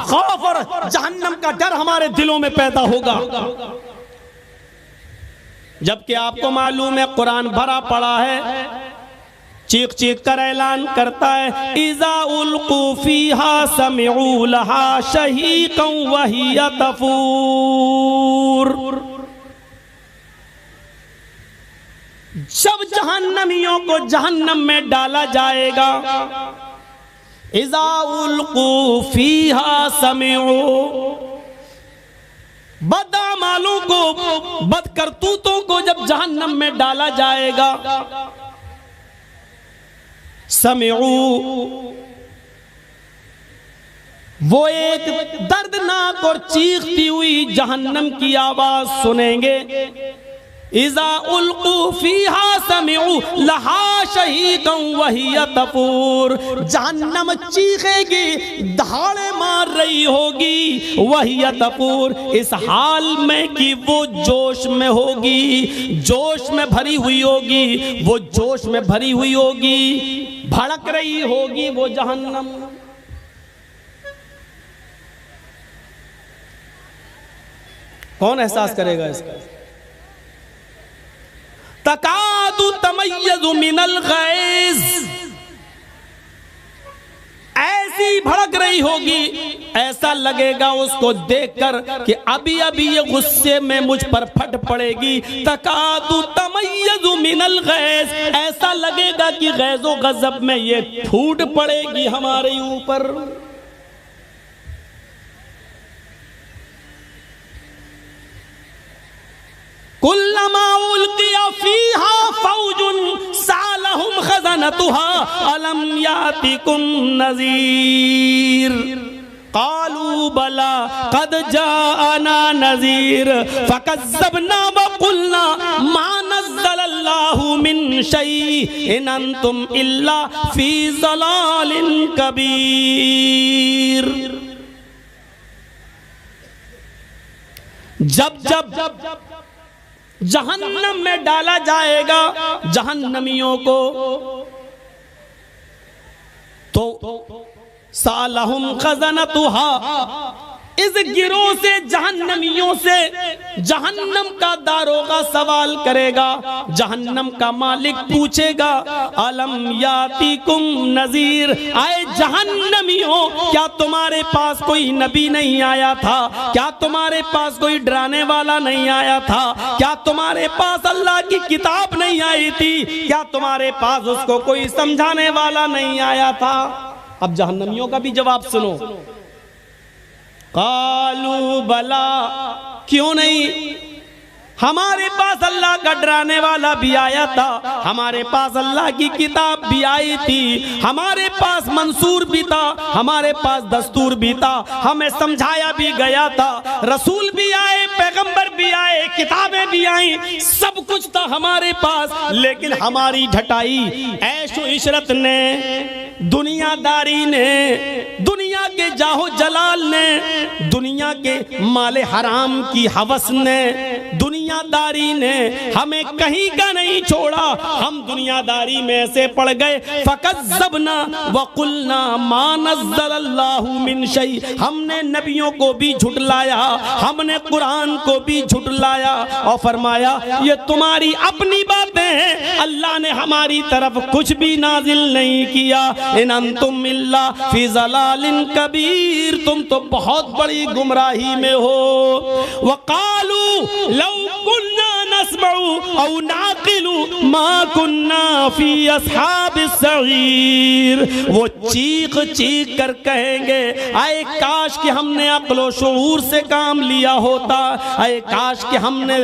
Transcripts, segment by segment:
خوف اور جہنم کا ڈر ہمارے دلوں میں پیدا ہوگا. جبکہ آپ کو معلوم ہے قرآن بھرا پڑا ہے، چیخ چیخ کر اعلان کرتا ہے اذا القوا فیہا سمعوا لہا شہیقا وہی تفور. جب جہنمیوں کو جہنم میں ڈالا جائے گا، اذا القوا فیہا سمعوا، بدعمالوں کو، بدکرتوتوں کو جب جہنم میں ڈالا جائے گا، سمعوا، وہ ایک دردناک اور چیختی ہوئی جہنم کی آواز سنیں گے. اذا القوا فیہا سمعوا لہا شہیقا وہی تفور. جہنم چیخے گی، دہاڑے مار رہی ہوگی، وہی تفور، اس حال میں کہ وہ جوش میں ہوگی، جوش میں بھری ہوئی ہوگی، وہ جوش میں بھری ہوئی ہوگی، بھڑک رہی ہوگی وہ جہنم. کون احساس کرے گا اس کا؟ تکاد تمیز من الغیظ، ایسی بھڑک رہی ہوگی، ایسا لگے گا اس کو دیکھ کر کہ ابھی ابھی یہ غصے میں مجھ پر پھٹ پڑے گی. تکاد تمیز من الغیظ، ایسا لگے گا کہ غیظ و غضب میں یہ پھوٹ پڑے گی ہمارے اوپر. کلما القی فیہا فوج سألہم خزنتها الم یاتکم نذیر قالوا بلى قد جاءنا نذیر فکذبنا وقلنا ما نزل اللہ من شیء ان انتم الا فی ضلال کبیر. جب جہنم میں ڈالا جائے گا جہنمیوں کو، تو سالہم خزنتها، اس گروہ سے جہنمیوں سے جہنم کا داروغہ سوال کرے گا، جہنم کا مالک پوچھے گا الم یاتیکم نذیر، آئے جہنمیوں کیا تمہارے پاس کوئی نبی نہیں آیا تھا؟ کیا تمہارے پاس کوئی ڈرانے والا نہیں آیا تھا؟ کیا تمہارے پاس اللہ کی کتاب نہیں آئی تھی؟ کیا تمہارے پاس اس کو کوئی سمجھانے والا نہیں آیا تھا؟ اب جہنمیوں کا بھی جواب سنو. قالوا بلا، کیوں نہیں؟ ہمارے پاس اللہ کا ڈرانے والا بھی آیا تھا، ہمارے پاس اللہ کی کتاب بھی آئی تھی، ہمارے پاس منصور بھی تھا، ہمارے پاس دستور بھی تھا، ہمیں سمجھایا بھی گیا تھا، رسول بھی آئے، پیغمبر بھی آئے، کتابیں بھی آئیں، سب کچھ تھا ہمارے پاس، لیکن ہماری ڈھٹائی عیش و عشرت نے، دنیا داری نے، دنیا کے جاہ و جلال نے، دنیا کے مال حرام کی ہوس نے، دنیا داری نے ہمیں کہیں کا نہیں چھوڑا، ہم دنیا داری میں سے پڑ گئے. فکذبنا وقلنا ما نزل اللہ من شیء، ہم نے نبیوں کو بھی جھٹلایا، ہم نے قرآن کو بھی جھٹلایا اور فرمایا یہ تمہاری اپنی باتیں ہیں، اللہ نے ہماری طرف کچھ بھی نازل نہیں کیا. ان انتم الا فی ضلال کبیر، تم تو بہت بڑی گمراہی میں ہو. وقالوا لو كنا نسمع او نعقل ما كنا في اصحاب السعیر، وہ چیخ چیخ کر کہیں گے اے کاش کہ ہم نے عقل و شعور سے کام لیا ہوتا، اے کاش کہ ہم نے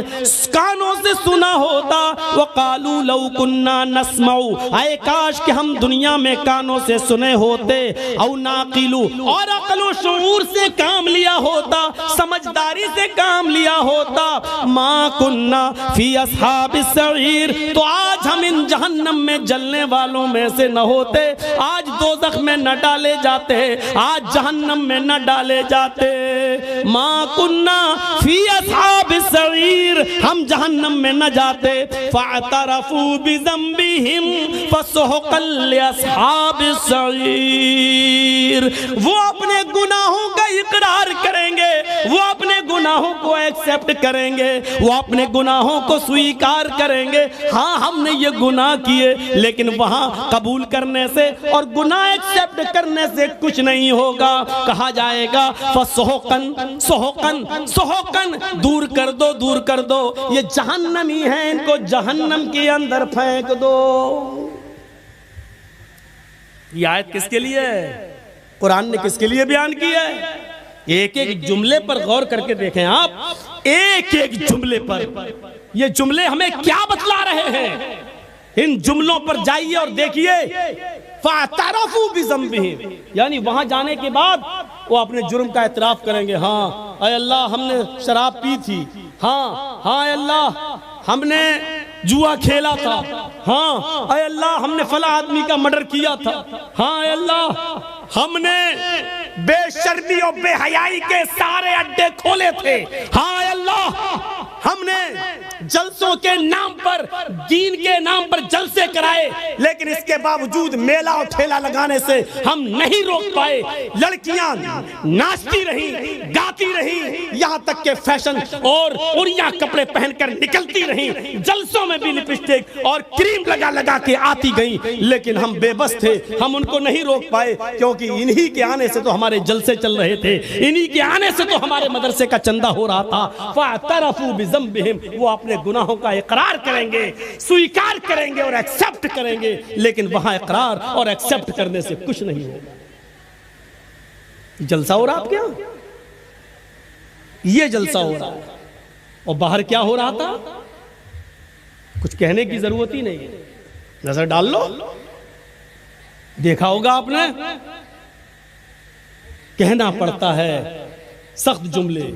کانوں سے سنا ہوتا. وقالوا لو كنا نسمع، اے کاش کہ ہم دنیا میں کانوں سے سنے ہوتے، او نعقل، اور عقل و شعور سے کام لیا ہوتا، سمجھداری سے کام لیا ہوتا. ما کننا فی اصحاب السعیر، تو آج ہم ان جہنم میں جلنے والوں میں سے نہ ہوتے، آج دوزخ میں نہ ڈالے جاتے، آج جہنم میں نہ ڈالے جاتے. ما کننا فی اصحاب السعیر، ہم جہنم میں نہ جاتے. فاعترفوا بذنبہم فسحقا لاصحاب السعیر. بصیر. وہ اپنے گناہوں کا اقرار کریں گے, وہ اپنے گناہوں کو ایکسپٹ کریں گے, وہ اپنے گناہوں کو سویکار کریں گے. ہاں ہم نے یہ گناہ کیے, لیکن وہاں قبول کرنے سے اور گناہ ایکسپٹ کرنے سے کچھ نہیں ہوگا. کہا جائے گا فسحقن سحقن سحقن, دور کر دو دور کر دو, یہ جہنمی ہیں, ان کو جہنم کے اندر پھینک دو. یہ آیت کس کے لیے ہے؟ قرآن نے کس کے لیے بیان کی ہے؟ ایک ایک جملے پر غور کر کے دیکھیں آپ, ایک ایک جملے پر. یہ جملے ہمیں کیا بتلا رہے ہیں؟ ان جملوں پر جائیے اور دیکھیے. فَاعْتَرَفُوا بِذَنبِهِمْ, یعنی وہاں جانے کے بعد وہ اپنے جرم کا اعتراف کریں گے. ہاں اے اللہ ہم نے شراب پی تھی, ہاں اے اللہ ہم نے جوا کھیلا تھا, ہاں اے اللہ ہم نے فلاں آدمی کا مرڈر کیا تھا, ہاں اے اللہ ہم نے بے شرمی اور بے حیائی کے سارے اڈے کھولے تھے, ہاں اے اللہ ہم نے جلسوں کے نام پر, دین کے نام پر جلسے کرائے, لیکن اس کے باوجود میلہ اور ٹھیلا لگانے سے ہم نہیں روک پائے. لڑکیاں ناچتی رہیں, گاتی رہیں, یہاں تک کہ فیشن اور اڑیاں کپڑے پہن کر نکلتی رہیں, جلسوں میں بھی لپسٹک اور کریم لگا لگا کے آتی گئیں, لیکن ہم بے بس تھے, ہم ان کو نہیں روک پائے, کیونکہ انہی کے آنے سے تو ہمارے جلسے چل رہے تھے, انہی کے آنے سے تو ہمارے مدرسے کا چندہ ہو رہا تھا. فَاعْتَرَفُوا بِذَنبِهِمْ, وہ اپنے گناہوں کا اقرار کریں گے, سویکار کریں گے اور ایکسپٹ کریں گے, لیکن وہاں اقرار اور ایکسپٹ کرنے سے کچھ نہیں ہوگا. جلسہ ہو رہا آپ کیا؟ یہ جلسہ ہو رہا ہے, اور باہر کیا ہو رہا تھا کچھ کہنے کی ضرورت ہی نہیں ہے. نظر ڈال لو, دیکھا ہوگا آپ نے. کہنا پڑتا ہے سخت جملے,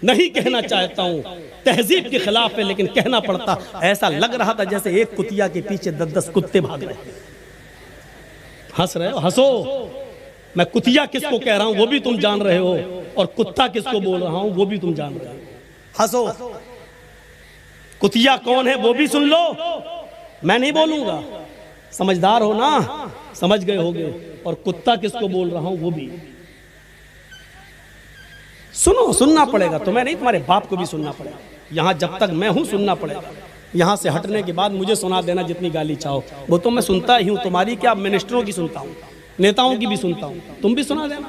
نہیں کہنا چاہتا ہوں, تہذیب کے خلاف ہے, لیکن کہنا پڑتا. ایسا لگ رہا تھا جیسے ایک کتیا کے پیچھے 10 کتے بھاگ رہے ہیں. ہنس رہے ہو, ہنسو. میں کتیا کس کو کہہ رہا ہوں وہ بھی تم جان رہے ہو, اور کتا کس کو بول رہا ہوں وہ بھی تم جان رہے ہو. ہنسو. کتیا کون ہے وہ بھی سن لو, میں نہیں بولوں گا. سمجھدار ہو نا, سمجھ گئے ہوگے. اور کتا کس کو بول رہا ہوں وہ بھی سنو. سننا پڑے گا, تمہیں نہیں, تمہارے باپ کو بھی سننا پڑے گا. یہاں جب تک میں ہوں سننا پڑے گا. یہاں سے ہٹنے کے بعد مجھے سنا دینا جتنی گالی چاہو, وہ تو میں سنتا ہی ہوں. تمہاری کیا, منسٹروں کی سنتا ہوں, نیتاؤں کی بھی سنتا ہوں, تم بھی سنا دینا.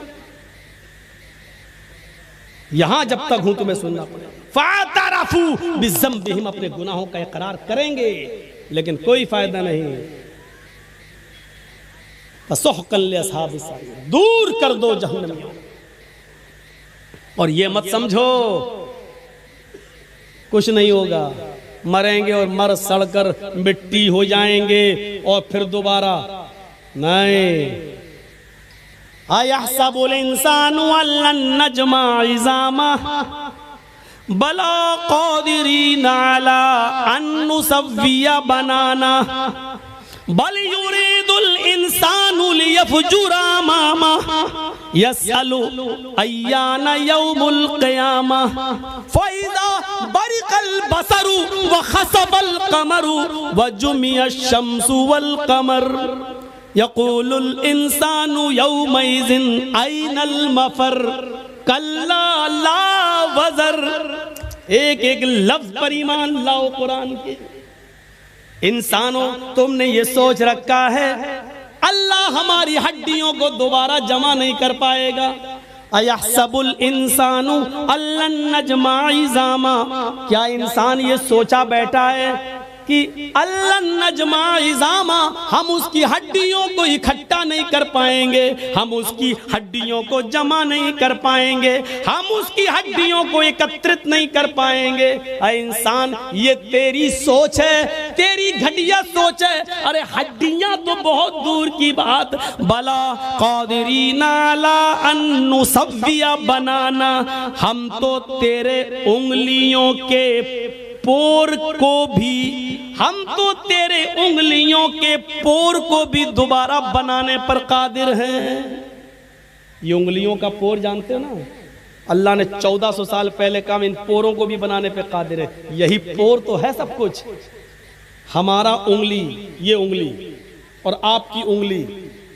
یہاں جب تک ہوں تمہیں سننا پڑے گا. فَاعْتَرَفُوا بِذَنبِهِمْ, اپنے گناہوں کا اقرار کریں گے, لیکن کوئی فائدہ نہیں. فَسُحْقًا لِأَصْحَابِ السَّعِيرِ, دور کر دو جہنمیوں. اور یہ مت سمجھو کچھ نہیں ہوگا, مریں گے اور مر سڑ کر مٹی ہو جائیں گے اور پھر دوبارہ نہیں. أَيَحْسَبُ الْإِنسَانُ أَن لَّن نَّجْمَعَ عِظَامَهُ بَلَىٰ قَادِرِينَ عَلَىٰ أَن نُّسَوِّيَ بَنَانَهُ بل يريد الانسان ليفجر امامه يسأل ايان يوم القيامه فاذا برق البصر وخسف القمر وجمع الشمس والقمر يقول الانسان يومئذ اين المفر كلا لا وزر. ایک ایک لفظ پر ایمان لاؤ قرآن کے. انسانوں تم نے یہ سوچ رکھا ہے اللہ ہماری ہڈیوں کو دوبارہ جمع نہیں کر پائے گا. اَيَحْسَبُ الْإِنسَانُ أَن لَّن نَّجْمَعَ عِظَامَهُ, کیا انسان یہ سوچا بیٹھا ہے کہ أَن لَّن نَّجْمَعَ عِظَامَهُ, ہم اس کی ہڈیوں کو اکٹھا نہیں کر پائیں گے, ہم اس کی ہڈیوں کو جمع نہیں کر پائیں گے, ہم اس کی ہڈیوں کو اکترت نہیں کر پائیں گے. اے انسان یہ تیری سوچ ہے, تیری گھٹیا سوچ ہے. ارے ہڈیاں تو بہت دور کی بات. بلا قادرین علی ان نسوی بنانا, ہم تو تیرے انگلیوں کے پور کو بھی, ہم تو تیرے انگلیوں کے پور کو بھی دوبارہ بنانے پر قادر ہیں. یہ انگلیوں کا پور جانتے ہو نا, اللہ نے 1400 سال پہلے کہا ان پوروں کو بھی بنانے پہ قادر ہے. یہی پور تو ہے سب کچھ. ہمارا انگلی, یہ انگلی اور آپ کی انگلی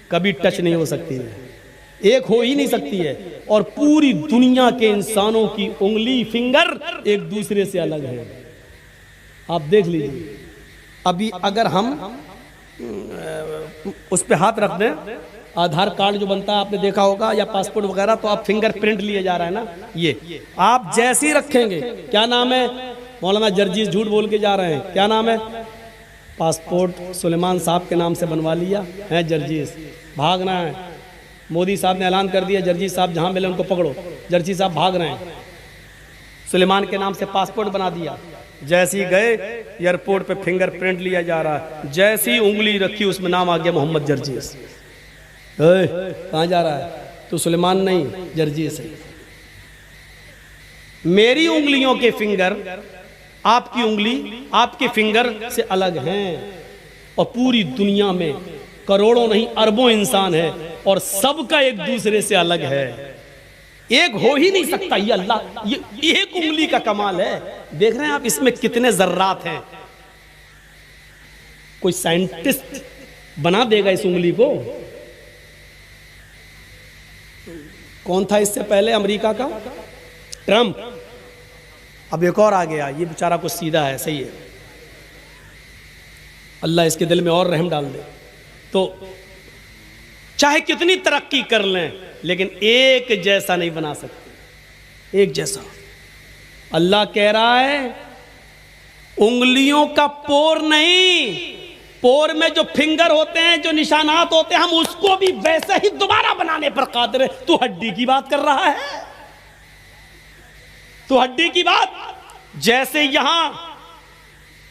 کبھی ٹچ نہیں ہو سکتی ہے. ایک ہو ہی نہیں سکتی ہے. اور پوری دنیا کے انسانوں کی انگلی فنگر ایک دوسرے سے الگ ہے. آپ دیکھ لیجیے ابھی اگر ہم اس پہ ہاتھ رکھ دیں, آدھار کارڈ جو بنتا ہے آپ نے دیکھا ہوگا یا پاسپورٹ وغیرہ, تو آپ فنگر پرنٹ لیے جا رہا ہے نا, یہ آپ جیسے ہی رکھیں گے, کیا نام ہے مولانا جرجیز جھوٹ بول کے جا رہے ہیں, کیا نام ہے, پاسپورٹ سلیمان صاحب کے نام سے بنوا لیا ہے جرجیز, بھاگنا ہے. مودی صاحب نے اعلان کر دیا جرجیز صاحب جہاں ملے ان کو پکڑو, جرجیز صاحب بھاگ رہے ہیں, سلیمان کے نام سے پاسپورٹ بنا دیا. جیسے ہی گئے ایئرپورٹ پہ فنگر پرنٹ لیا جا رہا ہے, جیسی ہی انگلی رکھی اس میں نام آ گیا محمد جرجیز. کہاں جا رہا ہے, تو سلیمان نہیں جرجیز ہے. میری انگلیوں کے فنگر آپ کی انگلی آپ کے فنگر سے الگ ہیں, اور پوری دنیا میں کروڑوں نہیں اربوں انسان ہے اور سب کا ایک دوسرے سے الگ ہے. ایک ہو ہی نہیں سکتا. یہ اللہ, یہ ایک انگلی کا کمال ہے. دیکھ رہے ہیں آپ اس میں کتنے ذرات ہیں. کوئی سائنٹسٹ بنا دے گا اس انگلی کو. کون تھا اس سے پہلے امریکہ کا, ٹرمپ. اب ایک اور آ گیا, یہ بیچارہ کچھ سیدھا ہے, صحیح ہے, اللہ اس کے دل میں اور رحم ڈال دے. تو چاہے کتنی ترقی کر لیں لیکن ایک جیسا نہیں بنا سکتے, ایک جیسا. اللہ کہہ رہا ہے انگلیوں کا پور نہیں, پور میں جو فنگر ہوتے ہیں, جو نشانات ہوتے ہیں, ہم اس کو بھی ویسے ہی دوبارہ بنانے پر قادر ہے. تو ہڈی کی بات کر رہا ہے, تو ہڈی کی بات. جیسے یہاں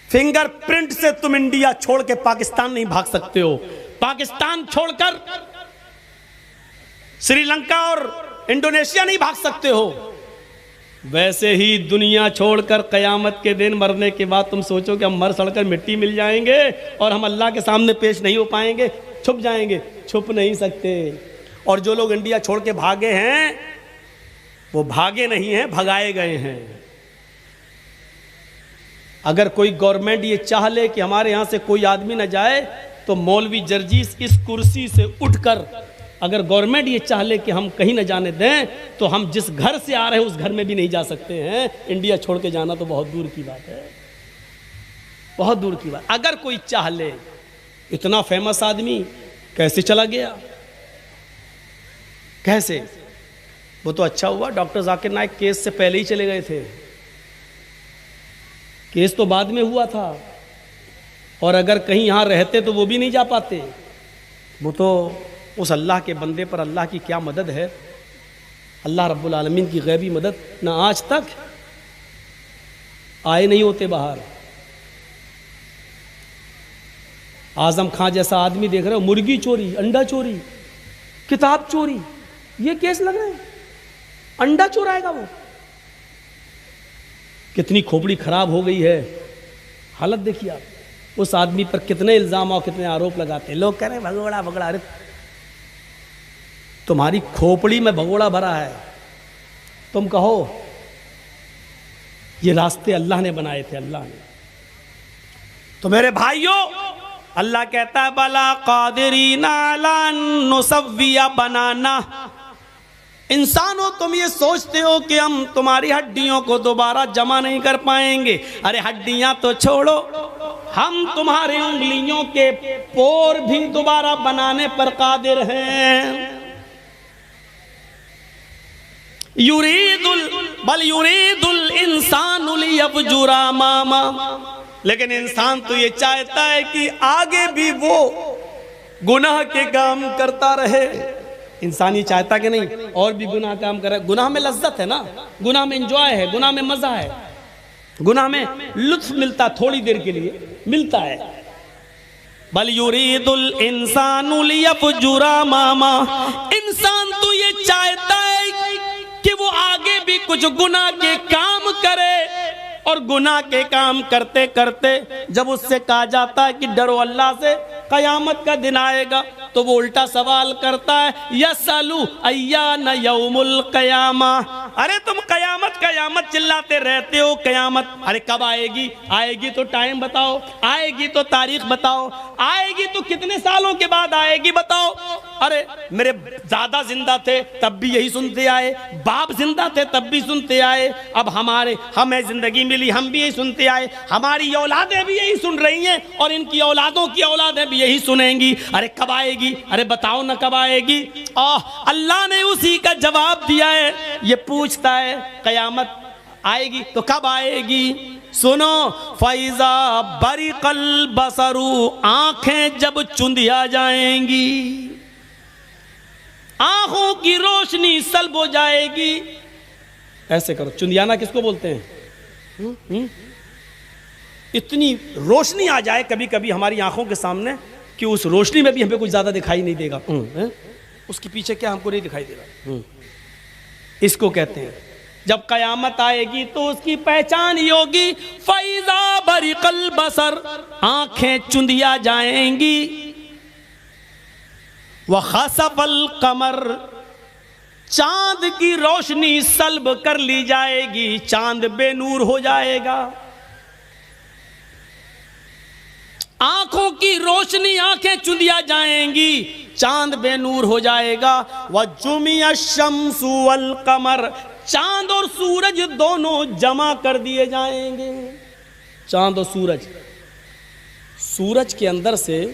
فنگر پرنٹ سے تم انڈیا چھوڑ کے پاکستان نہیں بھاگ سکتے ہو, پاکستان چھوڑ کر سری لنکا اور انڈونیشیا نہیں بھاگ سکتے ہو, ویسے ہی دنیا چھوڑ کر قیامت کے دن مرنے کے بعد تم سوچو کہ ہم مر سڑ کر مٹی مل جائیں گے اور ہم اللہ کے سامنے پیش نہیں ہو پائیں گے, چھپ جائیں گے, چھپ نہیں سکتے. اور جو لوگ انڈیا چھوڑ کے بھاگے ہیں وہ بھاگے نہیں ہیں, بھگائے گئے ہیں. اگر کوئی گورنمنٹ یہ چاہ لے کہ ہمارے یہاں سے کوئی آدمی نہ جائے تو مولوی جرجیز اس کرسی سے اٹھ کر, اگر گورنمنٹ یہ چاہ لے کہ ہم کہیں نہ جانے دیں تو ہم جس گھر سے آ رہے ہیں اس گھر میں بھی نہیں جا سکتے ہیں. انڈیا چھوڑ کے جانا تو بہت دور کی بات ہے, بہت دور کی بات. اگر کوئی چاہ لے, اتنا فیمس آدمی کیسے چلا گیا, کیسے؟ وہ تو اچھا ہوا ڈاکٹر ذاکر نائک کیس سے پہلے ہی چلے گئے تھے, کیس تو بعد میں ہوا تھا, اور اگر کہیں یہاں رہتے تو وہ بھی نہیں جا پاتے. وہ تو اس اللہ کے بندے پر اللہ کی کیا مدد ہے, اللہ رب العالمین کی غیبی مدد. نہ آج تک آئے نہیں ہوتے باہر. اعظم خان جیسا آدمی دیکھ رہے ہو, مرغی چوری, انڈا چوری, کتاب چوری, یہ کیس لگ رہے ہیں, انڈا چورائے گا وہ. کتنی کھوپڑی خراب ہو گئی ہے, حالت دیکھیے آپ. اس آدمی پر کتنے الزام اور کتنے آروپ لگاتے ہیں. لوگ کہہ رہے ہیں بھگوڑا بھگوڑا. ارے تمہاری کھوپڑی میں بھگوڑا بھرا ہے, تم کہو یہ راستے اللہ نے بنائے تھے, اللہ نے. تو میرے بھائیوں, اللہ کہتا ہے بلا قادرین علی ان نسوی بنانا. انسانوں تم یہ سوچتے ہو کہ ہم تمہاری ہڈیوں کو دوبارہ جمع نہیں کر پائیں گے. ارے ہڈیاں تو چھوڑو, ہم تمہاری انگلیوں کے پور بھی دوبارہ بنانے پر قادر ہیں. بل یرید الانسان لیفجر اماما. لیکن انسان تو یہ چاہتا ہے کہ آگے بھی وہ گناہ کے کام کرتا رہے. انسان یہ چاہتا کہ نہیں اور بھی گناہ کام کرے. گناہ میں لذت ہے نا, گناہ میں انجوائے ہے, گناہ میں مزہ ہے, گناہ میں لطف ملتا, تھوڑی دیر کے لیے ملتا ہے. بل یرید الانسان لیفجر اماما. انسان تو یہ چاہتا ہے کہ وہ آگے بھی کچھ گناہ کے کام کرے, اور گناہ کے کام کرتے کرتے جب اس سے کہا جاتا ہے کہ ڈرو اللہ سے, قیامت کا دن آئے گا, تو وہ الٹا سوال کرتا ہے یسألو ایان یوم القیامہ. ارے تم قیامت قیامت چلاتے رہتے ہو, قیامت ارے کب آئے گی, آئے گی تو ٹائم بتاؤ, آئے گی تو تاریخ بتاؤ, آئے گی تو کتنے سالوں کے بعد آئے گی بتاؤ. ارے میرے دادا زندہ تھے تب بھی یہی سنتے آئے، باپ زندہ تھے تب بھی سنتے آئے، اب ہمیں زندگی ملی ہم بھی یہی سنتے آئے، ہماری اولادیں بھی یہی سن رہی ہیں اور ان کی اولادوں کی اولادیں بھی یہی سنیں گی۔ ارے کب آئے گی؟ ارے بتاؤ نہ کب آئے گی؟ اللہ نے اسی کا جواب دیا ہے۔ یہ پوچھتا ہے قیامت آئے گی تو کب آئے گی؟ سنو، فَإِذَا بَرِقَ الْبَصَرُ، آنکھیں جب چندیا جائیں گی، آنکھوں کی روشنی سلب ہو جائے گی۔ ایسے کرو، چندیانا کس کو بولتے ہیں؟ اتنی روشنی آ جائے کبھی کبھی ہماری آنکھوں کے سامنے کہ اس روشنی میں بھی ہمیں کچھ زیادہ دکھائی نہیں دے گا، اس کے پیچھے کیا ہم کو نہیں دکھائی دے گا، اس کو کہتے ہیں جب قیامت آئے گی تو اس کی پہچان یہ ہوگی، فَإِذَا بَرِقَ الْبَصَرُ، آنکھیں چندیا جائیں گی، وَخَسَفَ الْقَمَرُ، چاند کی روشنی سلب کر لی جائے گی، چاند بے نور ہو جائے گا، آنکھوں کی روشنی آنکھیں چندیا جائیں گی، چاند بے نور ہو جائے گا، وَجُمِعَ الشَّمْسُ وَالْقَمَرُ، چاند اور سورج دونوں جمع کر دیے جائیں گے۔ چاند اور سورج کے اندر سے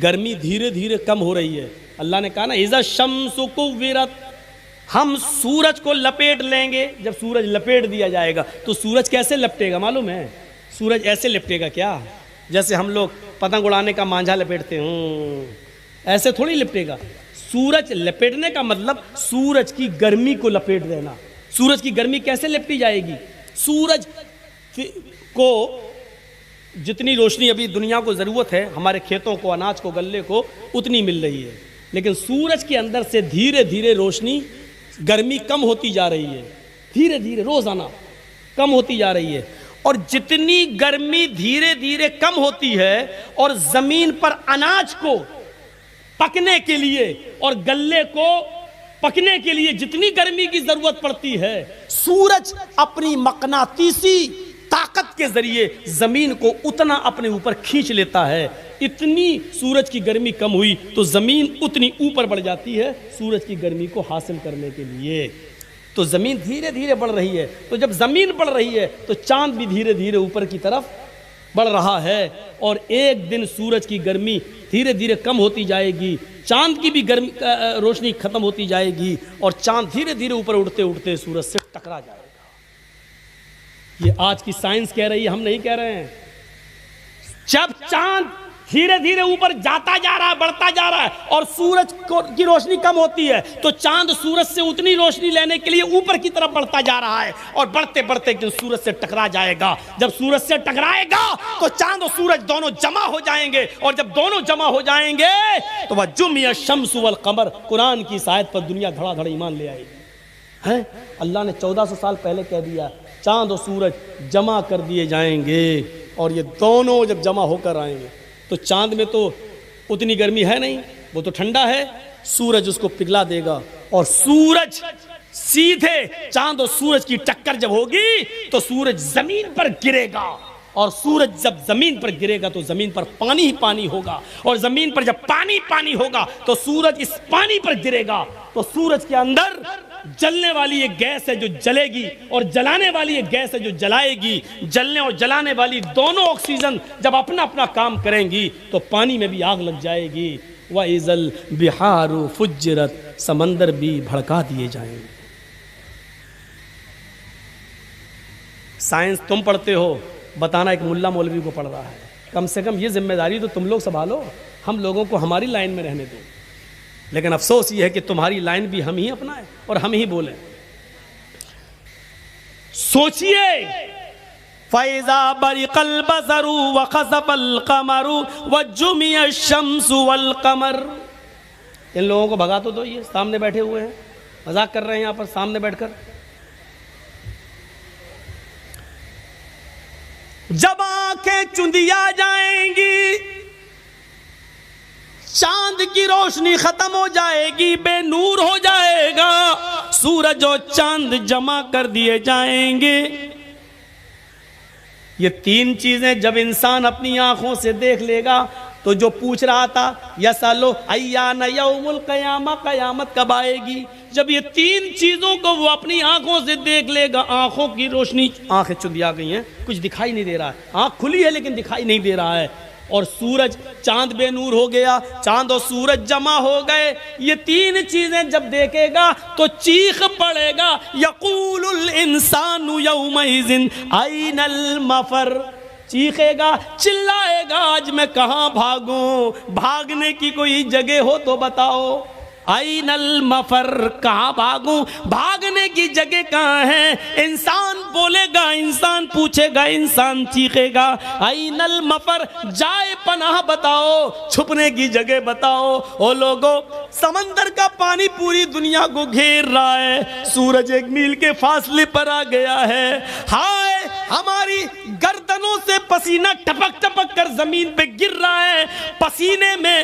گرمی دھیرے دھیرے کم ہو رہی ہے۔ اللہ نے کہا نا اِذَا الشَّمْسُ كُوِّرَتْ، ہم سورج کو لپیٹ لیں گے۔ جب سورج لپیٹ دیا جائے گا تو سورج کیسے لپٹے گا معلوم ہے؟ سورج ایسے لپٹے گا کیا؟ جیسے ہم لوگ پتنگ اڑانے کا مانجھا لپیٹتے ہیں، ایسے تھوڑی لپٹے گا۔ سورج لپیٹنے کا مطلب سورج کی گرمی کو لپیٹ دینا۔ سورج کی گرمی کیسے لپٹی جائے گی؟ سورج کو جتنی روشنی ابھی دنیا کو ضرورت ہے، ہمارے کھیتوں کو، اناج کو، غلے کو، اتنی مل رہی ہے، لیکن سورج کے اندر سے دھیرے دھیرے روشنی، گرمی کم ہوتی جا رہی ہے، دھیرے دھیرے روزانہ کم ہوتی جا رہی ہے، اور جتنی گرمی دھیرے دھیرے کم ہوتی ہے اور زمین پر اناج کو پکنے کے لیے اور گلے کو پکنے کے لیے جتنی گرمی کی ضرورت پڑتی ہے، سورج اپنی مقناطیسی طاقت کے ذریعے زمین کو اتنا اپنے اوپر کھینچ لیتا ہے۔ اتنی سورج کی گرمی کم ہوئی تو زمین اتنی اوپر بڑھ جاتی ہے سورج کی گرمی کو حاصل کرنے کے لیے۔ تو زمین دھیرے دھیرے بڑھ رہی ہے، تو جب زمین بڑھ رہی ہے تو چاند بھی دھیرے دھیرے اوپر کی طرف بڑھ رہا ہے، اور ایک دن سورج کی گرمی دھیرے دھیرے کم ہوتی جائے گی، چاند کی بھی گرمی روشنی ختم ہوتی جائے گی، اور چاند دھیرے دھیرے اوپر اٹھتے اٹھتے سورج سے ٹکرا جائے گا۔ یہ آج کی سائنس کہہ رہی ہے، ہم نہیں کہہ رہے ہیں۔ جب چاند دھیرے دھیرے اوپر جاتا جا رہا ہے، بڑھتا جا رہا ہے، اور سورج کی روشنی کم ہوتی ہے، تو چاند سورج سے اتنی روشنی لینے کے لیے اوپر کی طرف بڑھتا جا رہا ہے، اور بڑھتے بڑھتے سورج سے ٹکرا جائے گا۔ جب سورج سے ٹکرائے گا تو چاند اور سورج دونوں جمع ہو جائیں گے، اور جب دونوں جمع ہو جائیں گے تو وَجُمِعَ الشَّمْسُ وَالْقَمَرُ، قرآن کی اس آیت پر دنیا دھڑا دھڑ ایمان لے آئے گی۔ اللہ نے 1400 سال پہلے کہہ دیا چاند اور سورج جمع کر دیے جائیں گے، اور یہ دونوں جب جمع ہو کر آئیں گے تو چاند میں تو اتنی گرمی ہے نہیں، وہ تو ٹھنڈا ہے، سورج اس کو پگھلا دے گا، اور سورج سیدھے چاند اور سورج کی ٹکر جب ہوگی تو سورج زمین پر گرے گا، اور سورج جب زمین پر گرے گا تو زمین پر پانی ہی پانی ہوگا، اور زمین پر جب پانی پانی ہوگا تو سورج اس پانی پر گرے گا، تو سورج کے اندر جلنے والی ایک گیس ہے جو جلے گی، اور جلانے والی ایک گیس ہے جو جلائے گی۔ جلنے اور جلانے والی دونوں آکسیجن جب اپنا اپنا کام کریں گی تو پانی میں بھی آگ لگ جائے گی۔ وَإِذَا الْبِحَارُ فُجِّرَتْ، سمندر بھی بھڑکا دیے جائیں گے۔ سائنس تم پڑھتے ہو، بتانا ایک ملا مولوی کو پڑھ رہا ہے، کم سے کم یہ ذمہ داری تو تم لوگ سنبھالو، ہم لوگوں کو ہماری لائن میں رہنے دو۔ لیکن افسوس یہ ہے کہ تمہاری لائن بھی ہم ہی اپنائیں اور ہم ہی بولیں۔ سوچئے فَإِذَا بَرِقَ الْبَصَرُ وَخَسَفَ الْقَمَرُ وَجُمِعَ الشَّمْسُ وَالْقَمَرُ۔ ان لوگوں کو بھگا تو یہ سامنے بیٹھے ہوئے ہیں، مذاق کر رہے ہیں یہاں پر سامنے بیٹھ کر۔ جب آنکھیں چندیا جائیں گی، چاند کی روشنی ختم ہو جائے گی، بے نور ہو جائے گا، سورج اور چاند جمع کر دیے جائیں گے۔ یہ تین چیزیں جب انسان اپنی آنکھوں سے دیکھ لے گا، تو جو پوچھ رہا تھا یسالو ایان یوم القیامہ، قیامت کب آئے گی، جب یہ تین چیزوں کو وہ اپنی آنکھوں سے دیکھ لے گا، آنکھوں کی روشنی، آنکھیں چندیا گئی ہیں، کچھ دکھائی نہیں دے رہا ہے، آنکھ کھلی ہے لیکن دکھائی نہیں دے رہا ہے، اور سورج، چاند بے نور ہو گیا، چاند اور سورج جمع ہو گئے، یہ تین چیزیں جب دیکھے گا تو چیخ پڑے گا، یقول الانسان یومئذ این المفر، چیخے گا، چلائے گا، آج میں کہاں بھاگوں، بھاگنے کی کوئی جگہ ہو تو بتاؤ، این المفر، کہاں بھاگوں، بھاگنے کی جگہ کہاں ہے، انسان بولے گا، انسان پوچھے گا، انسان چیخے گا، این المفر، جائے پناہ بتاؤ، چھپنے کی جگہ بتاؤ۔ او لوگو، سمندر کا پانی پوری دنیا کو گھیر رہا ہے، سورج 1 میل کے فاصلے پر آ گیا ہے، ہائے ہماری گردنوں سے پسینہ ٹپک ٹپک کر زمین پہ گر رہا ہے، پسینے میں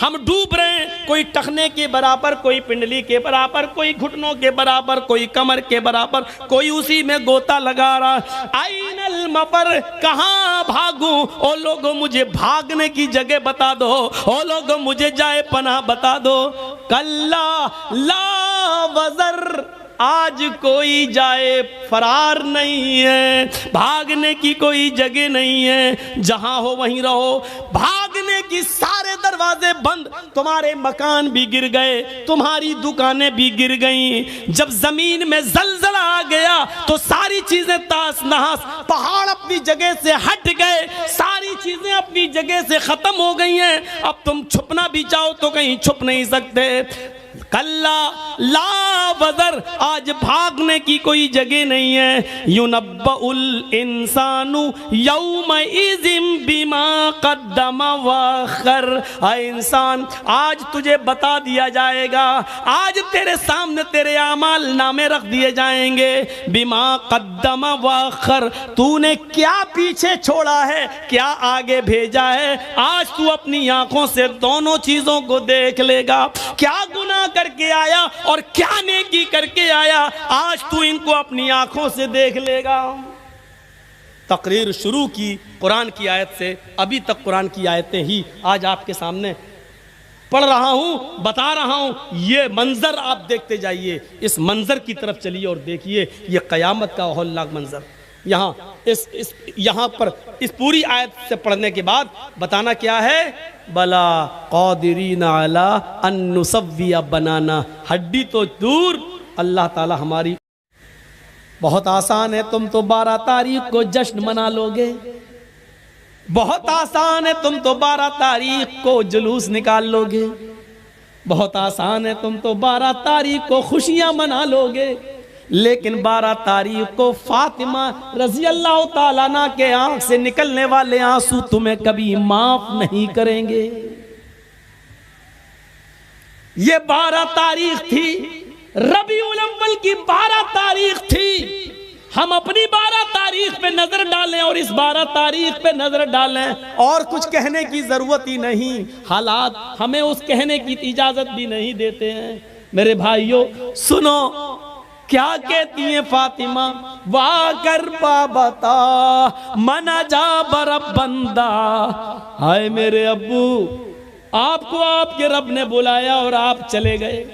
ہم ڈوب رہے ہیں، کوئی ٹخنے کے برابر، کوئی پنڈلی کے برابر، کوئی گھٹنوں کے برابر، کوئی کمر کے برابر، کوئی اسی میں گوتا لگا رہا، این المفر، کہاں بھاگوں، او لوگوں مجھے بھاگنے کی جگہ بتا دو، او لوگوں مجھے جائے پناہ بتا دو، کلا لا وزر، آج کوئی جائے فرار نہیں ہے، بھاگنے کی کوئی جگہ نہیں ہے، جہاں ہو وہیں رہو، بھاگنے کی سارے دروازے بند، تمہارے مکان بھی گر گئے، تمہاری دکانیں بھی گر گئیں، جب زمین میں زلزلہ آ گیا تو ساری چیزیں تاس نحاس، پہاڑ اپنی جگہ سے ہٹ گئے، ساری چیزیں اپنی جگہ سے ختم ہو گئی ہیں، اب تم چھپنا بھی چاہو تو کہیں چھپ نہیں سکتے، کلا لا وزر، آج بھاگنے کی کوئی جگہ نہیں ہے، ینبأ الانسان یومئذ بما قدم واخر، اے انسان آج تجھے بتا دیا جائے گا، آج تیرے سامنے تیرے اعمال نامے رکھ دیے جائیں گے، بما قدم واخر، تو نے کیا پیچھے چھوڑا ہے، کیا آگے بھیجا ہے، آج تو اپنی آنکھوں سے دونوں چیزوں کو دیکھ لے گا، کیا گناہ کر کے آیا اور کیا نیکی کر کے آیا، آج تو ان کو اپنی آنکھوں سے دیکھ لے گا۔ تقریر شروع کی قرآن کی آیت سے، ابھی تک قرآن کی آیتیں ہی آج آپ کے سامنے پڑھ رہا ہوں، بتا رہا ہوں، یہ منظر آپ دیکھتے جائیے، اس منظر کی طرف چلیے اور دیکھیے، یہ قیامت کا ہولناک منظر۔ یہاں پر اس پوری آیت سے پڑھنے کے بعد بتانا کیا ہے، بلا قادرین علی ان نسوی بنانا، ہڈی تو دور، اللہ تعالی ہماری، بہت آسان ہے، تم تو 12 تاریخ کو جشن منا لوگے، بہت آسان ہے، تم تو 12 تاریخ کو جلوس نکال لوگے، بہت آسان ہے، تم تو 12 تاریخ کو خوشیاں منا لوگے، لیکن 12 تاریخ کو فاطمہ رضی اللہ تعالیٰ عنہ کے آنکھ سے نکلنے والے آنسو تمہیں کبھی معاف نہیں کریں گے۔ یہ 12 تاریخ تھی، ربیع الاول کی 12 تاریخ تھی، ہم اپنی 12 تاریخ پہ نظر ڈالیں اور اس 12 تاریخ پہ نظر ڈالیں، اور کچھ کہنے کی ضرورت ہی نہیں، حالات ہمیں اس کہنے کی اجازت بھی نہیں دیتے ہیں۔ میرے بھائیوں سنو، کیا کہتی ہیں فاطمہ، وا کر بابتا منا جا برب بندہ، ہائے میرے ابو، آپ کو آپ کے رب نے بلایا اور آپ چلے گئے،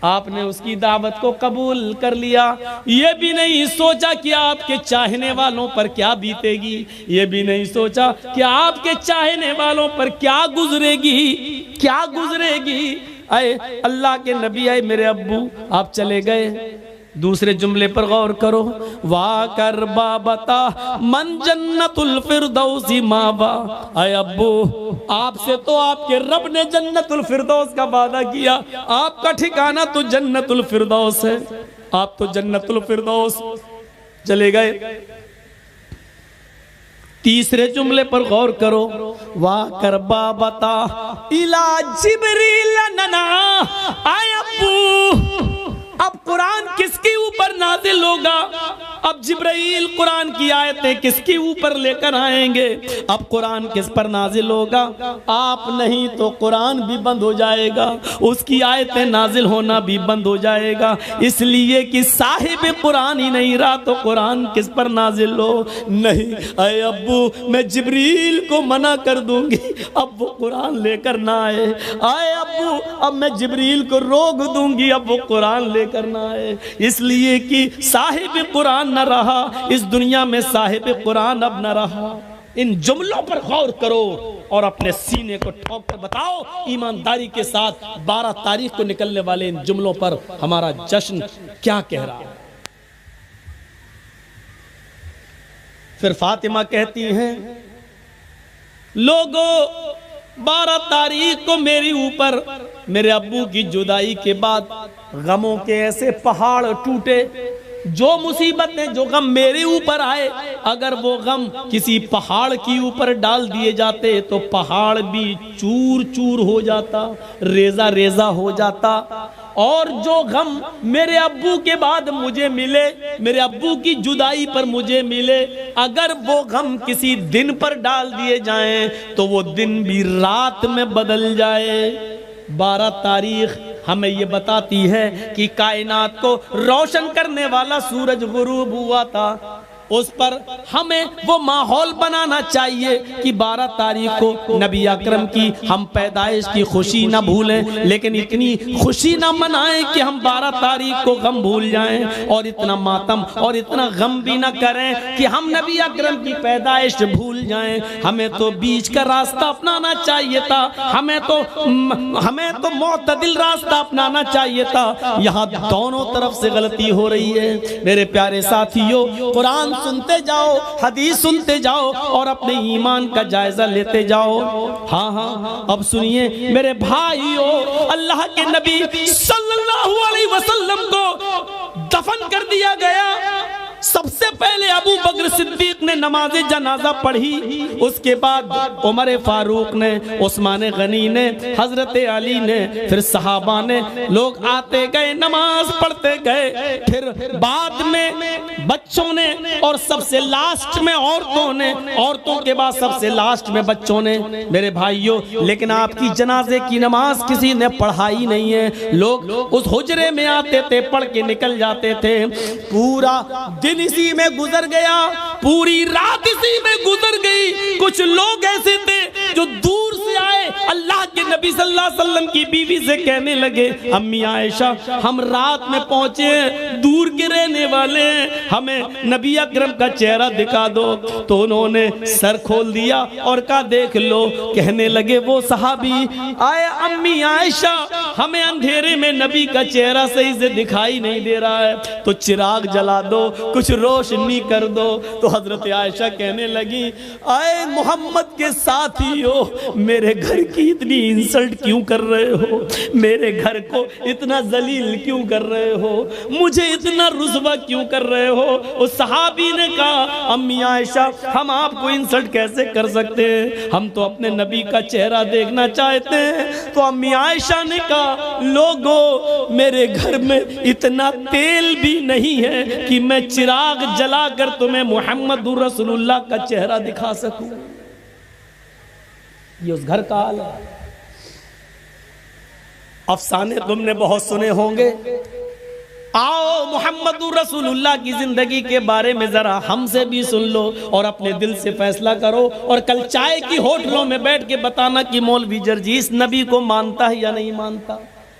آپ نے اس کی دعوت کو قبول کر لیا، یہ بھی نہیں سوچا کہ آپ کے چاہنے والوں پر کیا بیتے گی، یہ بھی نہیں سوچا کہ آپ کے چاہنے والوں پر کیا گزرے گی، کیا گزرے گی۔ اے اللہ کے نبی، اے میرے ابو، آپ چلے گئے۔ دوسرے جملے پر غور کرو، وا کر بابتا من جنت الفردوس مابا، اے ابو آپ سے تو آپ کے رب نے جنت الفردوس کا وعدہ کیا، آپ کا ٹھکانہ تو جنت الفردوس ہے، آپ تو جنت الفردوس چلے گئے۔ تیسرے جملے پر غور کرو، وا کر بابتا الا جبریل ننا، اے ابو اب قرآن کس کے اوپر نازل ہوگا، اب جبرائیل قرآن کی آیتیں کس کے اوپر لے کر آئیں گے؟ اب قرآن کس پر نازل ہوگا؟ آپ نہیں تو قرآن بھی بند ہو جائے گا، اس کی آیتیں نازل ہونا بھی بند ہو جائے گا، اس لیے کہ صاحب قرآن ہی نہیں رہا تو قرآن کس پر نازل ہو؟ نہیں، اے ابو میں جبریل کو منع کر دوں گی اب وہ قرآن لے کر نہ آئے، آئے ابو اب میں جبریل کو روک دوں گی اب وہ قرآن لے کر نہ آئے، اس لیے کہ صاحب قرآن نہ رہا اس دنیا میں، صاحب قرآن اب نہ رہا۔ ان جملوں پر غور کرو اور اپنے سینے کو ٹھوک کر بتاؤ ایمانداری کے ساتھ 12 تاریخ کو نکلنے والے ان جملوں پر ہمارا جشن کیا کہہ رہا ہے۔ پھر فاطمہ کہتی ہیں لوگو 12 تاریخ کو میری اوپر میرے ابو کی جدائی کے بعد غموں کے ایسے پہاڑ ٹوٹے، جو مصیبتیں جو غم میرے اوپر آئے اگر وہ غم کسی پہاڑ کی اوپر ڈال دیے جاتے تو پہاڑ بھی چور چور ہو جاتا، ریزہ ریزہ ہو جاتا، اور جو غم میرے ابو کے بعد مجھے ملے، میرے ابو کی جدائی پر مجھے ملے، اگر وہ غم کسی دن پر ڈال دیے جائیں تو وہ دن بھی رات میں بدل جائے۔ 12 تاریخ ہمیں یہ بتاتی ہے کہ کائنات کو روشن کرنے والا سورج غروب ہوا تھا، اس پر ہمیں وہ ماحول بنانا چاہیے کہ 12 تاریخ کو نبی اکرم کی ہم پیدائش کی خوشی نہ بھولیں، لیکن اتنی خوشی نہ منائیں کہ ہم 12 تاریخ کو غم بھول جائیں، اور اتنا ماتم اور اتنا غم بھی نہ کریں کہ ہم نبی اکرم کی پیدائش بھول جائیں۔ ہمیں تو بیچ کا راستہ اپنانا چاہیے تھا، ہمیں تو معتدل راستہ اپنانا چاہیے تھا، یہاں دونوں طرف سے غلطی ہو رہی ہے۔ میرے پیارے ساتھیوں، قرآن سنتے جاؤ، حدیث سنتے جاؤ اور اپنے ایمان کا جائزہ لیتے جاؤ۔ ہاں اب سنیے میرے بھائیوں، اللہ کے نبی صلی اللہ علیہ وسلم کو دفن کر دیا گیا، سب سے پہلے ابو بکر صدیق نے نماز جنازہ پڑھی، اس کے بعد عمر فاروق نے، عثمان غنی نے، حضرت علی نے، پھر صحابہ نے، لوگ آتے گئے نماز پڑھتے گئے، پھر بعد میں بچوں نے، اور سب سے لاسٹ میں عورتوں نے، عورتوں کے بعد سب سے لاسٹ میں بچوں نے۔ میرے بھائیوں، لیکن آپ کی جنازے کی نماز کسی نے پڑھائی نہیں ہے، لوگ اس حجرے میں آتے تھے، پڑھ کے نکل جاتے تھے، پورا دن اسی میں گزر گیا، پوری رات اسی میں گزر گئی۔ کچھ لوگ ایسے تھے جو دور سے آئے، اللہ کے نبی صلی اللہ علیہ وسلم کی بیوی سے کہنے لگے امی عائشہ ہم رات میں پہنچے، دور کے رہنے والے ہیں، ہمیں نبی اکرم کا چہرہ دکھا دو۔ تو انہوں نے سر کھول دیا اور کہا دیکھ لو۔ کہنے لگے وہ صحابی آئے امی عائشہ ہمیں اندھیرے میں نبی کا چہرہ صحیح سے دکھائی نہیں دے رہا ہے، تو چراغ جلا دو، کچھ روشنی کر دو۔ تو حضرت عائشہ کہنے لگی اے محمد کے ساتھیو، میرے گھر کی اتنی انسلٹ کیوں کر رہے ہو؟ میرے گھر کو اتنا ذلیل کیوں کر رہے ہو؟ مجھے اتنا رسوا کیوں کر رہے ہو؟ اس صحابی نے کہا امی عائشہ ہم آپ کو انسلٹ کیسے کر سکتے ہیں، ہم تو اپنے نبی کا چہرہ دیکھنا چاہتے ہیں۔ تو امی عائشہ نے کہا لوگو میرے گھر میں اتنا تیل بھی نہیں ہے کہ میں چراغ جلا کر تمہیں محمد رسول اللہ کا چہرہ دکھا سکوں۔ یہ اس گھر کا حال ہے۔ افسانے تم نے بہت سنے ہوں گے، آؤ محمد رسول اللہ کی زندگی کے بارے میں ذرا ہم سے بھی سن لو اور اپنے دل سے فیصلہ کرو، اور کل چائے کی ہوٹلوں میں بیٹھ کے بتانا کہ مولوی جرجیس نبی کو مانتا ہے یا نہیں مانتا۔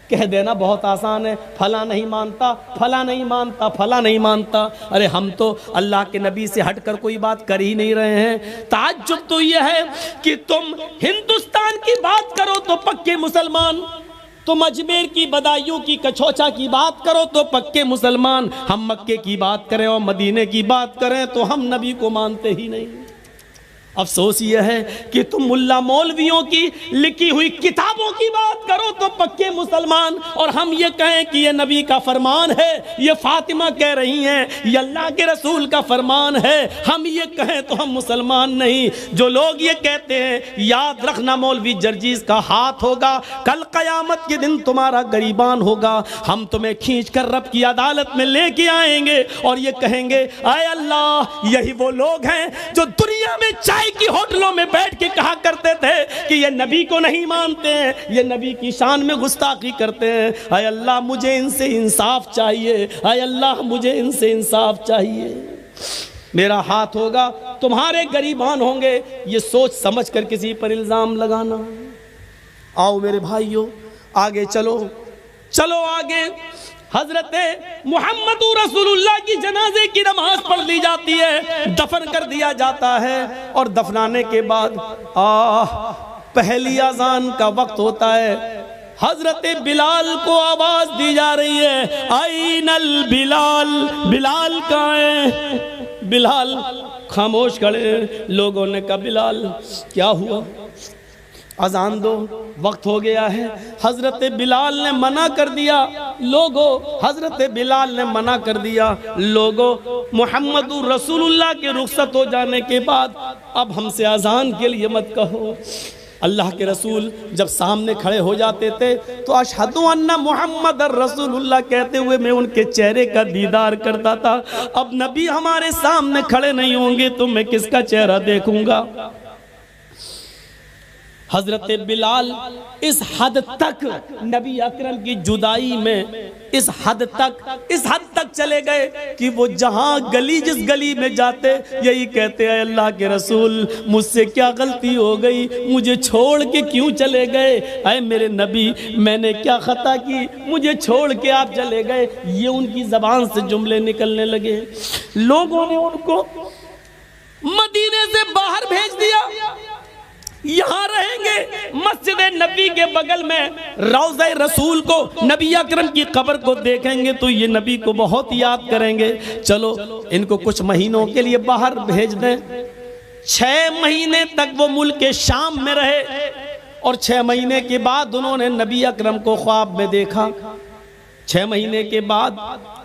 کہہ دینا بہت آسان ہے، فلاں نہیں مانتا، فلاں نہیں مانتا، فلاں نہیں مانتا۔ ارے ہم تو اللہ کے نبی سے ہٹ کر کوئی بات کر ہی نہیں رہے ہیں۔ تعجب تو یہ ہے کہ تم ہندوستان کی بات کرو تو پکے مسلمان، تم اجمیر کی بدایوں کی کچھوچا کی بات کرو تو پکے مسلمان، ہم مکے کی بات کریں اور مدینے کی بات کریں تو ہم نبی کو مانتے ہی نہیں۔ افسوس یہ ہے کہ تم ملا مولویوں کی لکھی ہوئی کتابوں کی بات کرو تو پکے مسلمان، اور ہم یہ کہیں کہ یہ نبی کا فرمان ہے، یہ فاطمہ کہہ رہی ہیں یہ اللہ کے رسول کا فرمان ہے، ہم یہ کہیں تو ہم مسلمان نہیں۔ جو لوگ یہ کہتے ہیں یاد رکھنا مولوی جرجیز کا ہاتھ ہوگا، کل قیامت کے دن تمہارا گریبان ہوگا، ہم تمہیں کھینچ کر رب کی عدالت میں لے کے آئیں گے اور یہ کہیں گے اے اللہ یہی وہ لوگ ہیں جو دنیا میں چائے کی ہوٹلوں میں بیٹھ کے کہا کرتے تھے کہ یہ نبی کو نہیں مانتے ہیں، یہ نبی کی شان میں گستاخی کرتے ہیں، اے اللہ مجھے ان سے انصاف چاہیے، اے اللہ مجھے ان سے انصاف چاہیے۔ میرا ہاتھ ہوگا تمہارے گریبان ہوں گے، یہ سوچ سمجھ کر کسی پر الزام لگانا۔ آؤ میرے بھائیوں آگے چلو آگے۔ حضرت محمد رسول اللہ کی جنازے کی نماز پڑھ لی جاتی ہے، دفن کر دیا جاتا ہے، اور دفنانے کے بعد پہلی اذان کا وقت ہوتا ہے۔ حضرت بلال کو آواز دی جا رہی ہے آئین البلال، بلال کہاں ہے؟ بلال خاموش کھڑے۔ لوگوں نے کہا بلال کیا ہوا؟ اذان دو، وقت ہو گیا ہے۔ حضرت بلال نے منع کر دیا، حضرت بلال نے منع کر دیا، لوگوں محمد رسول اللہ کے رخصت ہو جانے کے بعد اب ہم سے اذان کے لیے مت کہو۔ اللہ کے رسول جب سامنے کھڑے ہو جاتے تھے تو اشہد ان محمد رسول اللہ کہتے ہوئے میں ان کے چہرے کا دیدار کرتا تھا۔ اب نبی ہمارے سامنے کھڑے نہیں ہوں گے تو میں کس کا چہرہ دیکھوں گا؟ حضرت بلال اس حد تک نبی اکرم کی جدائی میں اس حد تک چلے گئے کہ وہ جہاں جس گلی میں جاتے یہی کہتے ہیں اللہ کے رسول مجھ سے کیا غلطی ہو گئی، مجھے چھوڑ کے کیوں چلے گئے؟ اے میرے نبی میں نے کیا خطا کی، مجھے چھوڑ کے آپ چلے گئے؟ یہ ان کی زبان سے جملے نکلنے لگے۔ لوگوں نے ان کو مدینے سے باہر بھیج دیا، یہاں رہیں گے مسجد نبی کے بغل میں روضہ رسول کو، نبی اکرم کی قبر کو دیکھیں گے تو یہ نبی کو بہت یاد کریں گے۔ چلو ان کو کچھ مہینوں کے لیے باہر بھیج دیں۔ 6 مہینے تک وہ ملک شام میں رہے، اور 6 مہینے کے بعد انہوں نے نبی اکرم کو خواب میں دیکھا۔ 6 مہینے کے بعد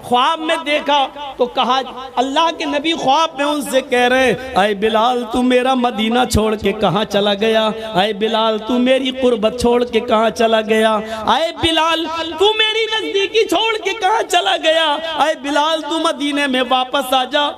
خواب میں دیکھا تو کہا، اللہ کے نبی خواب میں ان سے کہہ رہے ہیں اے بلال تو میرا مدینہ چھوڑ کے کہاں چلا گیا؟ اے بلال تو میری قربت چھوڑ کے کہاں چلا گیا؟ اے بلال تو میری نزدیکی چھوڑ کے کہاں چلا گیا؟ اے بلال تو مدینے میں واپس آ جا۔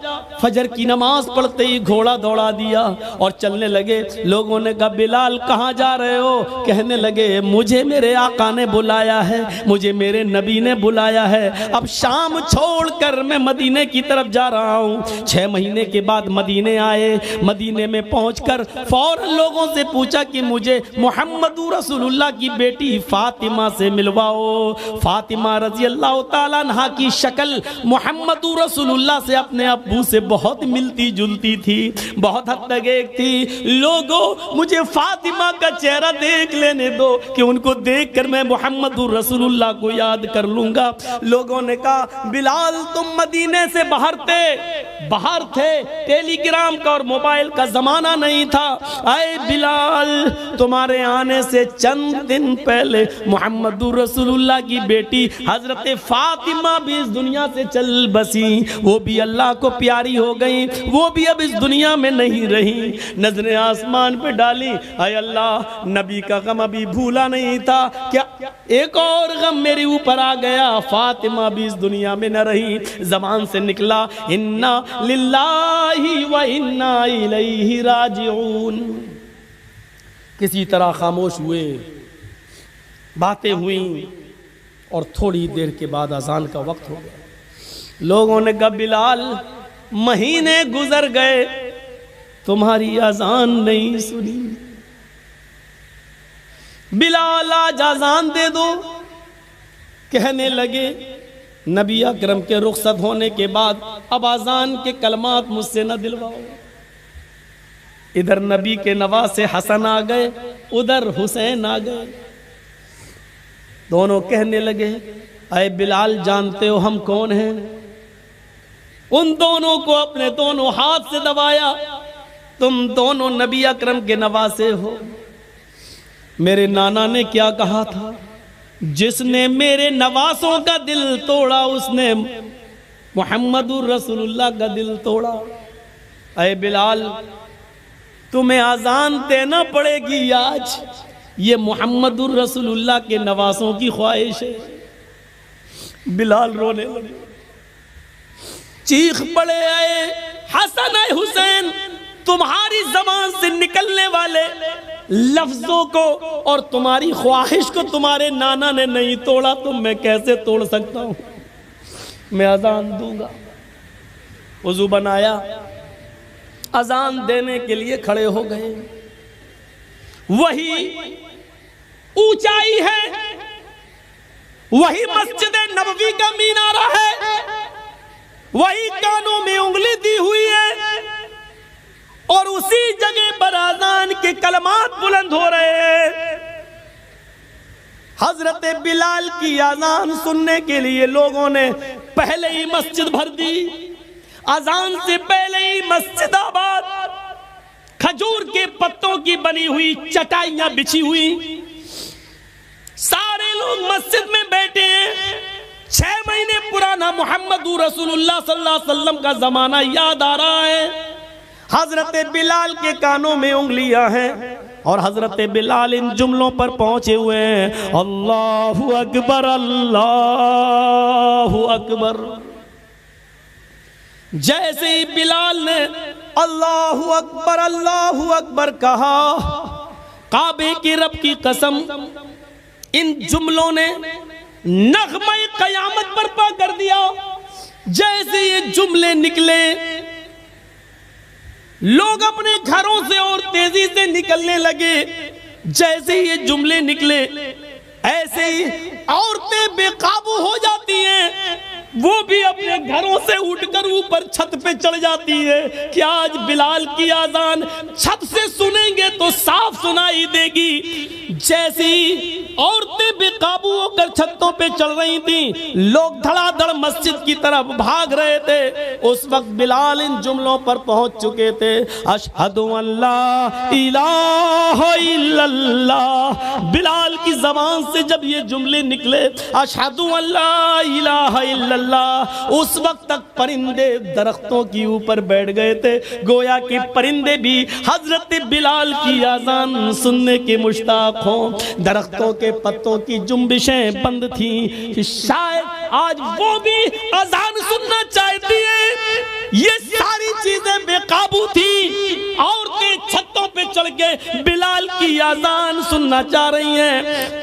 فجر کی نماز پڑھتے ہی گھوڑا دوڑا دیا اور چلنے لگے۔ لوگوں نے کہا بلال کہاں جا رہے ہو؟ کہنے لگے مجھے میرے آقا نے بلایا ہے، مجھے میرے نبی نے بلایا ہے، اب شام چھوڑ کر میں مدینے کی طرف جا رہا ہوں۔ 6 مہینے کے بعد مدینے آئے، مدینے میں پہنچ کر فوراً لوگوں سے پوچھا کہ مجھے محمد رسول اللہ کی بیٹی فاطمہ سے ملواؤ۔ فاطمہ رضی اللہ تعالیٰ عنہ کی شکل محمد رسول اللہ سے اپنے ابو سے بہت ملتی جلتی تھی، بہت حد تک ایک تھی۔ لوگوں مجھے فاطمہ کا چہرہ دیکھ لینے دو کہ ان کو دیکھ کر میں محمد رسول اللہ کو یاد کر لوں گا۔ لوگوں نے کہا بلال تم مدینے سے باہر تھے، ٹیلی گرام کا اور موبائل کا زمانہ نہیں تھا۔ اے بلال تمہارے آنے سے چند دن پہلے محمد رسول اللہ کی بیٹی حضرت فاطمہ بھی اس دنیا سے چل بسی، وہ بھی اللہ کو پیاری ہو گئی، وہ بھی اب اس دنیا میں نہیں رہی۔ نظریں آسمان پہ ڈالی، اے اللہ نبی کا غم ابھی بھولا نہیں تھا، کیا ایک اور غم میرے اوپر آ گیا؟ فاطمہ بھی اس دنیا میں نہ رہی۔ زبان سے نکلا انا للہ و انا الیہ راجعون۔ کسی طرح خاموش ہوئے، باتیں ہوئیں، اور تھوڑی دیر کے بعد اذان کا وقت ہو گیا۔ لوگوں نے کہا بلال مہینے گزر گئے تمہاری اذان نہیں سنی، بلال آج اذان دے دو۔ کہنے لگے نبی اکرم کے رخصت ہونے کے بعد اب اذان کے کلمات مجھ سے نہ دلواؤ۔ ادھر نبی کے نواسے حسن آ گئے، ادھر حسین آ گئے۔ دونوں کہنے لگے اے بلال جانتے ہو ہم کون ہیں؟ ان دونوں کو اپنے دونوں ہاتھ سے دبایا، تم دونوں نبی اکرم کے نواسے ہو۔ میرے نانا نے کیا کہا تھا؟ جس نے میرے نواسوں کا دل توڑا اس نے محمد الرسول اللہ کا دل توڑا۔ اے بلال، تمہیں اذان دینا پڑے گی آج، یہ محمد الرسول اللہ کے نواسوں کی خواہش ہے۔ بلال رونے لگے، چیخ پڑے، اے حسن اے حسین، تمہاری زبان سے نکلنے والے لفظوں کو اور تمہاری خواہش کو تمہارے نانا نے نہیں توڑا تو میں کیسے توڑ سکتا ہوں؟ میں اذان دوں گا۔ وضو بنایا، اذان دینے کے لیے کھڑے ہو گئے۔ وہی اونچائی ہے، وہی مسجد نبوی کا مینارہ ہے، وہی کانوں میں انگلی دی ہوئی ہے، اور اسی جگہ پر اذان کے کلمات بلند ہو رہے ہیں۔ حضرت بلال کی اذان سننے کے لیے لوگوں نے پہلے ہی مسجد بھر دی۔ اذان سے پہلے ہی مسجد آباد، کھجور کے پتوں کی بنی ہوئی چٹائیاں بچھی ہوئی، سارے لوگ مسجد میں بیٹھے ہیں۔ 6 مہینے پرانا محمد رسول اللہ صلی اللہ علیہ وسلم کا زمانہ یاد آ رہا ہے۔ حضرت بلال کے کانوں میں انگلیاں ہیں اور حضرت بلال ان جملوں پر پہنچے ہوئے ہیں، اللہ اکبر اللہ اکبر۔ جیسے ہی بلال نے اللہ اکبر کہا، کعبے کے رب کی قسم، ان جملوں نے نغمہ قیامت برپا کر دیا۔ جیسے یہ جملے نکلے، لوگ اپنے گھروں سے اور تیزی سے نکلنے لگے۔ جیسے یہ جملے نکلے، ایسے ہی عورتیں بے قابو ہو جاتی ہیں، وہ بھی اپنے گھروں سے اٹھ کر اوپر چھت پہ چڑھ جاتی ہے کہ آج بلال کی اذان چھت سے سنیں گے تو صاف سنائی دے گی۔ جیسی عورتیں بے قابو ہو کر چھتوں پہ چڑھ رہی تھیں، لوگ دھڑا دھڑ مسجد کی طرف بھاگ رہے تھے، اس وقت بلال ان جملوں پر پہنچ چکے تھے، اشہد ان لا الہ الا اللہ۔ بلال کی زبان سے جب یہ جملے نکلے، اشہد ان لا الہ الا اللہ، اس وقت تک پرندے درختوں کی اوپر بیٹھ گئے تھے، گویا کہ پرندے بھی حضرت بلال کی اذان سننے کے مشتاق ہوں۔ درختوں کے پتوں کی جنبشیں بند تھیں کہ شاید آج وہ بھی اذان سننا چاہتی ہیں۔ یہ ساری چیزیں بے قابو تھی، عورتیں چھتوں پہ چڑھ کے بلال کی اذان سننا چاہ رہی ہیں،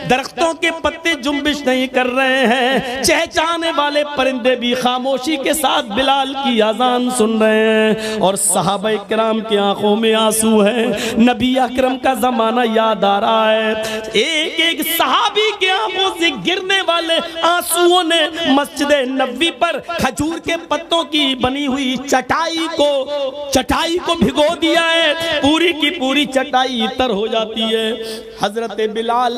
درختوں کے پتے جنبش نہیں کر رہے ہیں، چہچانے والے پرندے بھی خاموشی کے ساتھ بلال کی اذان سن رہے ہیں، اور صحابہ کرام کی آنکھوں میں آنسو ہے۔ نبی اکرم کا زمانہ یاد آ رہا ہے، ایک ایک صحابی کے آنکھوں سے گرنے والے آنسوؤں نے مسجد نبوی پر کھجور کے پتوں کی بنی ہوئی چٹائی کو بھگو دیا ہے، پوری کی پوری چٹائی تر ہو جاتی ہے۔ حضرت بلال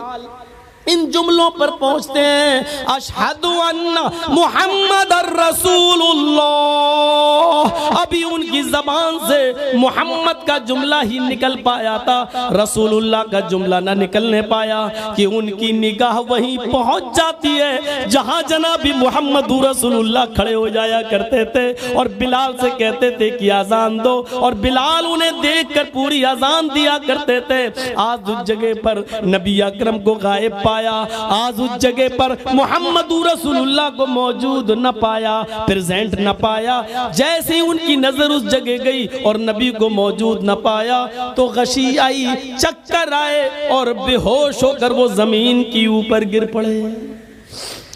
ان جملوں پر پہنچتے ہیں، اشہد ان محمد الرسول اللہ۔ ابھی ان کی زبان سے محمد کا جملہ ہی نکل پایا تھا، رسول اللہ کا جملہ نہ نکلنے پایا کہ ان کی نگاہ وہیں پہنچ جاتی ہے جہاں جناب محمد رسول اللہ کھڑے ہو جایا کرتے تھے اور بلال سے کہتے تھے کہ اذان دو، اور بلال انہیں دیکھ کر پوری اذان دیا کرتے تھے۔ آج اس جگہ پر نبی اکرم کو غائب پایا، آج اس جگہ پر محمد رسول اللہ کو موجود نہ پایا، پریزنٹ نہ پایا۔ جیسے ہی ان کی نظر اس جگہ گئی اور نبی کو موجود نہ پایا تو غشی آئی، چکر آئے اور بے ہوش ہو کر وہ زمین کی اوپر گر پڑے۔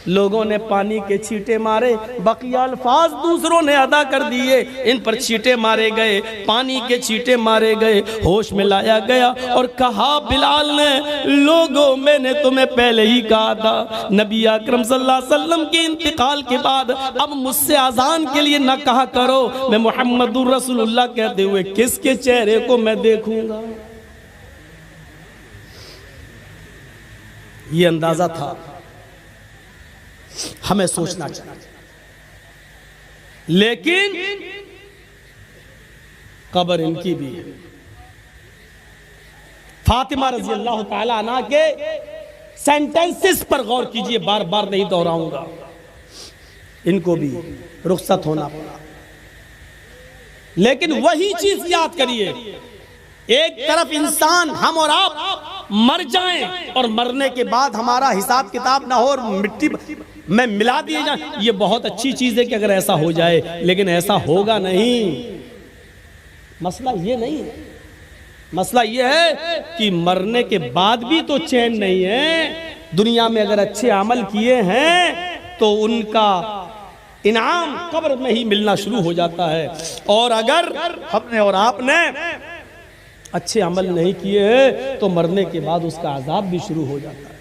لوگوں نے پانی کے چھیٹے مارے، بقیہ الفاظ دوسروں نے ادا کر دیے، ان پر چھیٹے مارے گئے، پانی کے چھیٹے مارے گئے، ہوش میں لایا گیا اور کہا بلال نے، لوگوں میں نے تمہیں پہلے ہی کہا تھا، نبی اکرم صلی اللہ علیہ وسلم کے انتقال کے بعد اب مجھ سے اذان کے لیے نہ کہا کرو، میں محمد رسول اللہ کہتے ہوئے کس کے چہرے کو میں دیکھوں گا۔ یہ اندازہ تھا، ہمیں سوچنا چاہیے، لیکن قبر ان کی بھی ہے۔ فاطمہ رضی اللہ تعالیٰ عنہ کے سینٹنسز پر غور کیجئے، بار بار نہیں دہراؤں گا، ان کو بھی رخصت ہونا پڑا۔ لیکن وہی چیز یاد کریے، ایک طرف انسان ہم اور آپ مر جائیں اور مرنے کے بعد ہمارا حساب کتاب نہ ہو اور مٹی میں ملا دیے جائیں، یہ بہت اچھی چیز ہے کہ اگر ایسا ہو جائے، لیکن ایسا ہوگا نہیں۔ مسئلہ یہ نہیں ہے، مسئلہ یہ ہے کہ مرنے کے بعد بھی تو چین نہیں ہے۔ دنیا میں اگر اچھے عمل کیے ہیں تو ان کا انعام قبر میں ہی ملنا شروع ہو جاتا ہے، اور اگر ہم نے اور آپ نے اچھے عمل نہیں کیے ہیں تو مرنے کے بعد اس کا عذاب بھی شروع ہو جاتا ہے۔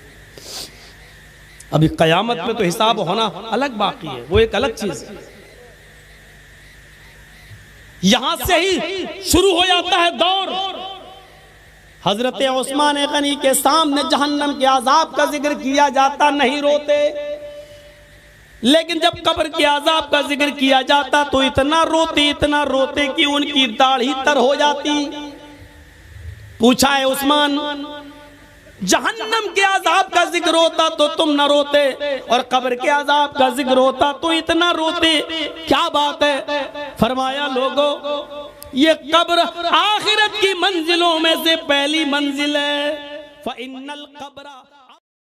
ابھی قیامت میں تو حساب ہونا الگ باقی ہے، وہ ایک الگ چیز ہے۔ یہاں سے ہی شروع ہو جاتا ہے دور۔ حضرت عثمان غنی کے سامنے جہنم کے عذاب کا ذکر کیا جاتا نہیں روتے، لیکن جب قبر کے عذاب کا ذکر کیا جاتا تو اتنا روتے کہ ان کی داڑھی تر ہو جاتی۔ پوچھا ہے عثمان، جہنم کے عذاب کا ذکر ہوتا تو تم نہ روتے، اور قبر کے عذاب کا ذکر ہوتا تو اتنا روتے، کیا بات ہے؟ فرمایا لوگوں، یہ قبر آخرت کی منزلوں میں سے پہلی منزل ہے۔ فَإِنَّ الْقَبْرَ